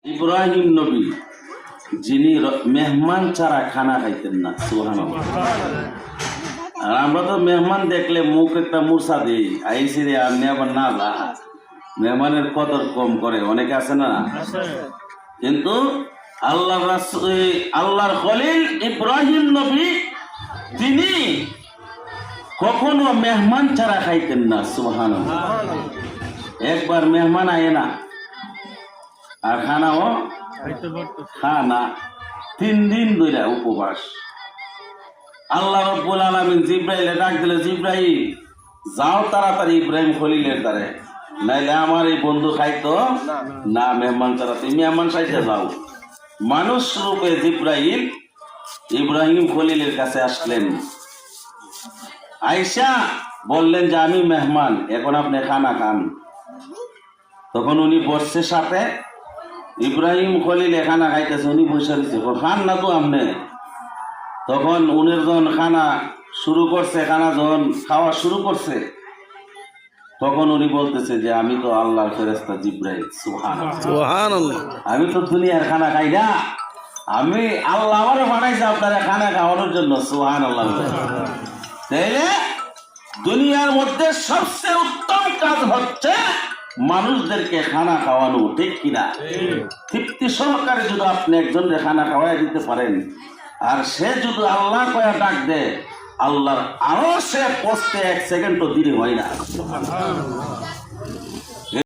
ইব্রাহিম নবী যিনি মেহমান ছাড়া খানা খাইতেন না। সুবহানাল্লাহ। আর আমরা তো মেহমান দেখলে মুখ একটা মুরসা দিই, আইসি রে আপনি আবার না যা, মেহমানের কদর কম করে অনেকে আছে না। কিন্তু আল্লাহর খলিল ইব্রাহিম নবী তিনি কখনো মেহমান ছাড়া খাইতেন না। সুবহানাল্লাহ। একবার মেহমান আয়ে না আর খানাও খানা 3 দিন ধরে উপবাস। আল্লাহ রাব্বুল আলামিন জিব্রাইলে ডাক দিল, জিব্রাইল যাও তাড়াতাড়ি ইব্রাহিম খলিলের দ্বারে, নাইলে আমার এই বন্ধু খাইতো না মেহমান ছাড়া, তুমি মেহমান সাইতে যাও। মানুষ রূপে জিব্রাইল ইব্রাহিম খলিলের কাছে আসলেন, আয়েশা বললেন যে আমি মেহমান, এখন আপনি খানা খান। তখন উনি বসছে সাথে, ইব্রাহিম খলিল খানা খাইতেছে, উনি বসে দিচ্ছে, খান না তো আপনি। তখন উনি যখন খানা শুরু করছে, খানা যখন খাওয়া শুরু করছে, তখন উনি বলতেছে যে আমি তো আল্লাহর ফেরেশতা জিব্রাইল। সুবহানাল্লাহ। আমি তো দুনিয়ার খানা খাই না, আমি আল্লাহ আমারে বানাইছে আপনারা খানা খাওয়ানোর জন্য। সুবহানাল্লাহ। তাইলে দুনিয়ার মধ্যে সবচেয়ে উত্তম কাজ হচ্ছে মানুষদেরকে খানা খাওয়ানো, ঠিক কিনা? তৃপ্তি সহকারে যদি আপনি একজনকে খানা খাওয়াই দিতে পারেন, আর সে যদি আল্লাহ কয়া ডাক দেয়, আল্লাহর আরো সে পৌঁছতে 1 সেকেন্ডও দেরি হয় না।